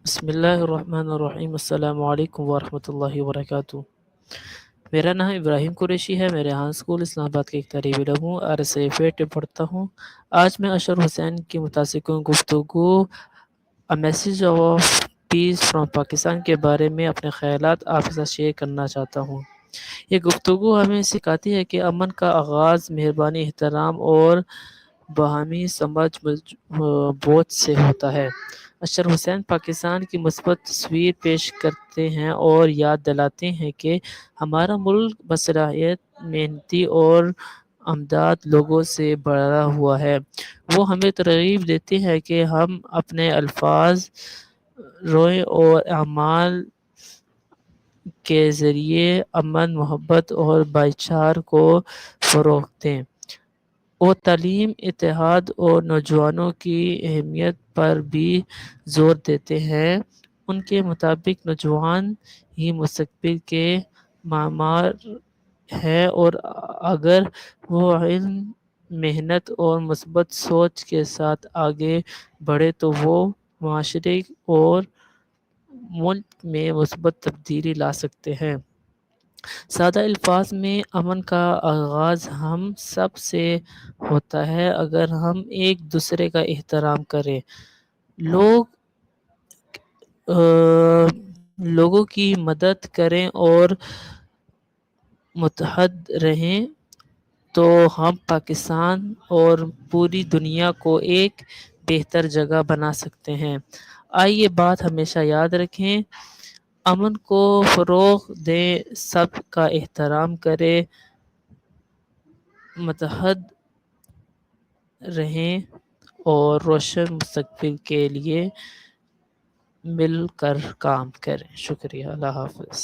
بسم اللہ الرحمن الرحیم۔ السلام علیکم ورحمۃ اللہ وبرکاتہ۔ میرا نام ابراہیم قریشی ہے۔ میرے ہاں اسکول اسلام آباد کے ایک طالب علم ہوں، RSA پڑھتا ہوں۔ آج میں اشرف حسین کی متعلق گفتگو A Message of Peace from Pakistan کے بارے میں اپنے خیالات آپ کے ساتھ شیئر کرنا چاہتا ہوں۔ یہ گفتگو ہمیں سکھاتی ہے کہ امن کا آغاز مہربانی، احترام اور باہمی سمجھ بوجھ سے ہوتا ہے۔ اشرف حسین پاکستان کی مثبت تصویر پیش کرتے ہیں اور یاد دلاتے ہیں کہ ہمارا ملک بصلاحیت، محنتی اور امداد لوگوں سے بھرا ہوا ہے۔ وہ ہمیں ترغیب دیتے ہیں کہ ہم اپنے الفاظ، رویے اور اعمال کے ذریعے امن، محبت اور بھائی چارے کو فروغ دیں۔ وہ تعلیم، اتحاد اور نوجوانوں کی اہمیت پر بھی زور دیتے ہیں۔ ان کے مطابق نوجوان ہی مستقبل کے معمار ہیں اور اگر وہ علم، محنت اور مثبت سوچ کے ساتھ آگے بڑھے تو وہ معاشرے اور ملک میں مثبت تبدیلی لا سکتے ہیں۔ سادہ الفاظ میں امن کا آغاز ہم سب سے ہوتا ہے۔ اگر ہم ایک دوسرے کا احترام کریں، لوگوں کی مدد کریں اور متحد رہیں تو ہم پاکستان اور پوری دنیا کو ایک بہتر جگہ بنا سکتے ہیں۔ آئیے یہ بات ہمیشہ یاد رکھیں، امن کو فروغ دیں، سب کا احترام کریں، متحد رہیں اور روشن مستقبل کے لیے مل کر کام کریں۔ شکریہ، اللہ حافظ۔